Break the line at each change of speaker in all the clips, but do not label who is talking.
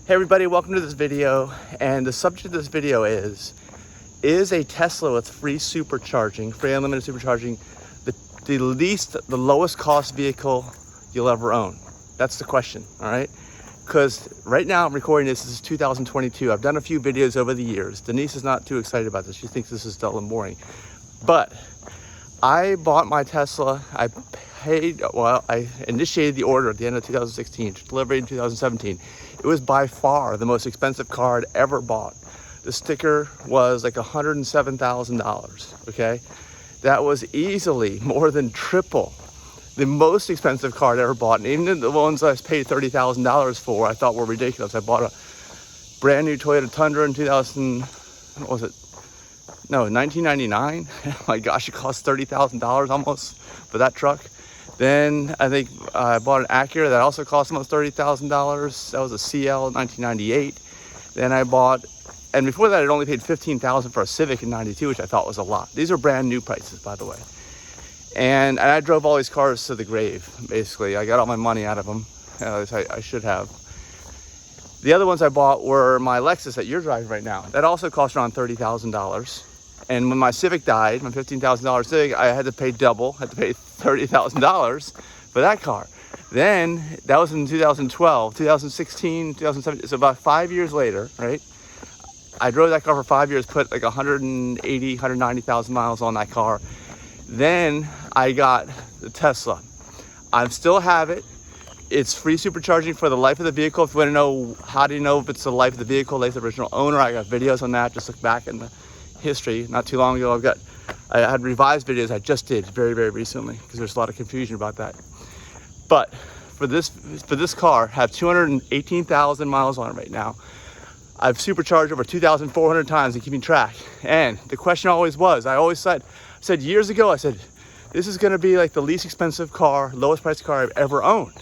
Hey everybody, welcome to this video. And the subject of this video is a Tesla with free supercharging, free unlimited supercharging, the lowest cost vehicle you'll ever own? That's the question, all right? Because right now I'm recording this is 2022. I've done a few videos over the years. Denise is not too excited about this. She thinks this is dull and boring. But I bought my Tesla. I initiated the order at the end of 2016, delivery in 2017. It was by far the most expensive car I'd ever bought. The sticker was like $107,000, okay? That was easily more than triple the most expensive car I'd ever bought. And even the ones I paid $30,000 for, I thought were ridiculous. I bought a brand new Toyota Tundra in 1999. Oh my gosh, it cost $30,000 almost for that truck. Then I think I bought an Acura that also cost almost $30,000. That was a CL 1998. Then I bought, and before that I'd only paid $15,000 for a Civic in 92, which I thought was a lot. These are brand new prices, by the way. And I drove all these cars to the grave, basically. I got all my money out of them, as I should have. The other ones I bought were my Lexus that you're driving right now. That also cost around $30,000. And when my Civic died, my $15,000 Civic, I had to pay double, had to pay $30,000 for that car. Then, that was in 2012, 2016, 2017, so about 5 years later, right? I drove that car for 5 years, put like 180, 190,000 miles on that car. Then I got the Tesla. I still have it. It's free supercharging for the life of the vehicle. If you want to know, how do you know if it's the life of the vehicle, life of the original owner, I got videos on that. Just look back in the history. Not too long ago, I had revised videos I just did very, very recently because there's a lot of confusion about that. But for this car, I have 218,000 miles on it right now. I've supercharged over 2,400 times in keeping track. And the question always was, I said years ago, I said, this is going to be like the least expensive car, lowest priced car I've ever owned.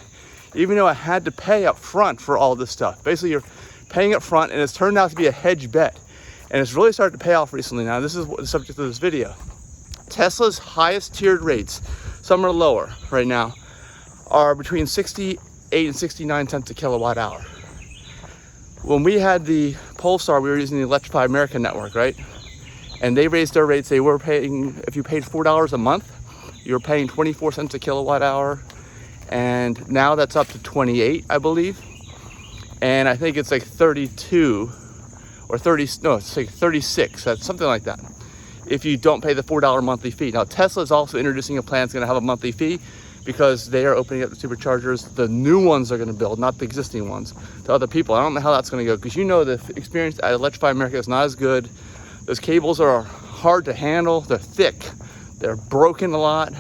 Even though I had to pay up front for all this stuff. Basically, you're paying up front, and it's turned out to be a hedge bet. And it's really started to pay off recently. Now, this is the subject of this video. Tesla's highest tiered rates, some are lower right now, are between 68 and 69 cents a kilowatt hour. When we had the Polestar, we were using the Electrify America network, right? And they raised their rates. They were paying, if you paid $4 a month, you were paying 24 cents a kilowatt hour. And now that's up to 28, I believe. And I think it's like 32 or 30, no, it's like 36, that's something like that, if you don't pay the $4 monthly fee. Now, Tesla is also introducing a plan that's going to have a monthly fee because they are opening up the superchargers, the new ones they're going to build, not the existing ones, to other people. I don't know how that's going to go because you know the experience at Electrify America is not as good. Those cables are hard to handle, they're thick, they're broken a lot.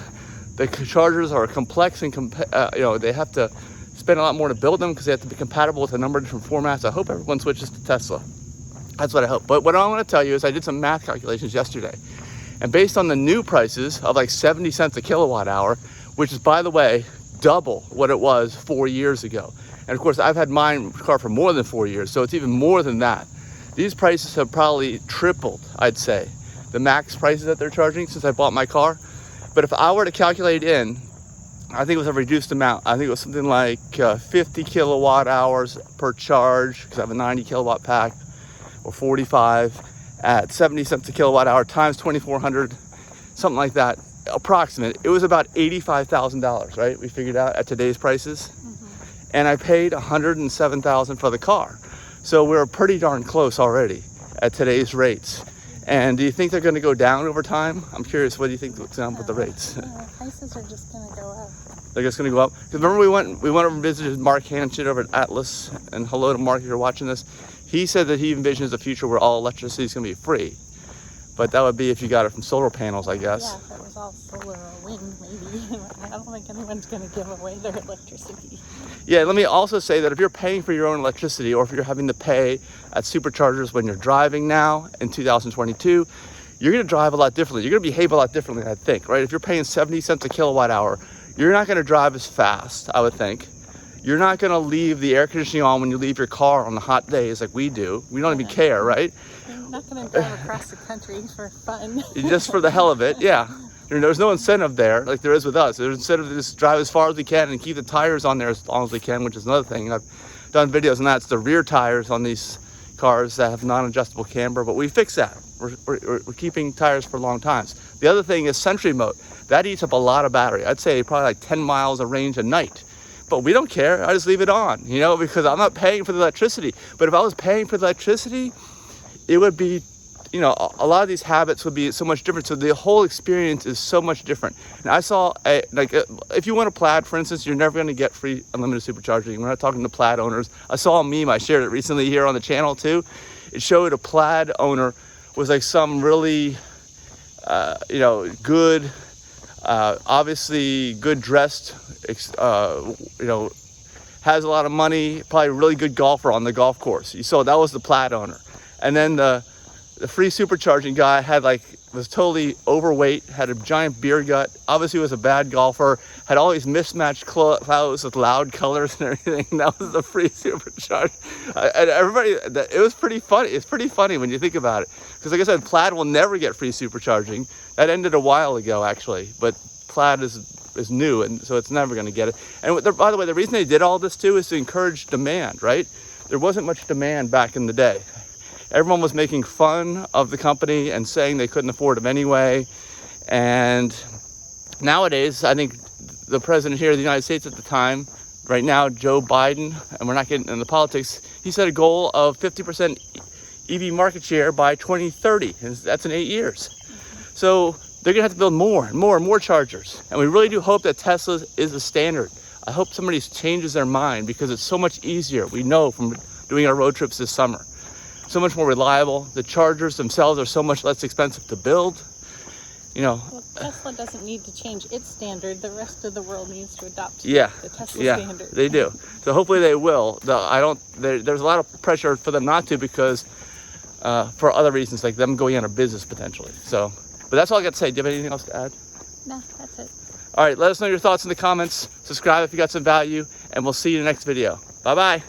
The chargers are complex and they have to spend a lot more to build them because they have to be compatible with a number of different formats. I hope everyone switches to Tesla. That's what I hope. But what I want to tell you is I did some math calculations yesterday. And based on the new prices of like 70 cents a kilowatt hour, which is, by the way, double what it was 4 years ago. And of course, I've had my car for more than 4 years, so it's even more than that. These prices have probably tripled, I'd say, the max prices that they're charging since I bought my car. But if I were to calculate in, I think it was a reduced amount. I think it was something like 50 kilowatt hours per charge because I have a 90 kilowatt pack, or 45 at 70 cents a kilowatt hour times 2,400, something like that, approximate. It was about $85,000, right? We figured out at today's prices. Mm-hmm. And I paid $107,000 for the car. So we're pretty darn close already at today's rates. And do you think they're going to go down over time? I'm curious, what do you think looks down with the rates?
Prices are just going to go up.
They're just going to go up? Because remember we went over and visited Mark Hanchett over at Atlas, and hello to Mark if you're watching this. He said that he envisions a future where all electricity is going to be free. But that would be if you got it from solar panels, I guess.
Yeah, if it was all solar or wind, maybe. I don't think anyone's going to give away their electricity.
Yeah, let me also say that if you're paying for your own electricity, or if you're having to pay at superchargers when you're driving now in 2022, you're going to drive a lot differently. You're going to behave a lot differently, I think, right? If you're paying 70 cents a kilowatt hour, you're not going to drive as fast, I would think. You're not going to leave the air conditioning on when you leave your car on the hot days like we do. We don't even care, right?
You're not going to drive across the country for fun.
Just for the hell of it, yeah. There's no incentive there like there is with us. There's incentive to just drive as far as we can and keep the tires on there as long as we can, which is another thing. done videos on that. It's the rear tires on these cars that have non-adjustable camber, but we fix that. We're keeping tires for long times. The other thing is Sentry mode. That eats up a lot of battery. I'd say probably like 10 miles of range a night. But we don't care. I just leave it on, you know, because I'm not paying for the electricity. But if I was paying for the electricity, it would be, you know, a lot of these habits would be so much different. So the whole experience is so much different. And I saw, if you want a Plaid, for instance, you're never going to get free unlimited supercharging. We're not talking to Plaid owners. I saw a meme, I shared it recently here on the channel too. It showed a Plaid owner was like some really, you know, good, obviously good dressed, you know, has a lot of money, probably a really good golfer on the golf course. You saw that was the Plaid owner. And then the free supercharging guy was totally overweight, had a giant beer gut, obviously was a bad golfer, had all these mismatched clothes with loud colors and everything. That was the free supercharge. And everybody, it was pretty funny. It's pretty funny when you think about it. Because like I said, Plaid will never get free supercharging. That ended a while ago, actually. But Plaid is new, and so it's never going to get it. And by the way, the reason they did all this too is to encourage demand, right? There wasn't much demand back in the day. Everyone was making fun of the company and saying they couldn't afford them anyway. And nowadays, I think the president here of the United States at the time, right now, Joe Biden, and we're not getting into politics, he set a goal of 50% EV market share by 2030, and that's in 8 years. So they're gonna have to build more and more and more chargers. And we really do hope that Tesla is the standard. I hope somebody changes their mind because it's so much easier. We know from doing our road trips this summer. So much more reliable. The chargers themselves are so much less expensive to build. You know.
Well, Tesla doesn't need to change its standard. The rest of the world needs to adopt the Tesla standard.
They do. So hopefully they will. There's a lot of pressure for them not to because for other reasons, like them going out of business potentially. So, but that's all I got to say. Do you have anything else to add?
No, that's it.
All right, let us know your thoughts in the comments. Subscribe if you got some value, and we'll see you in the next video. Bye-bye.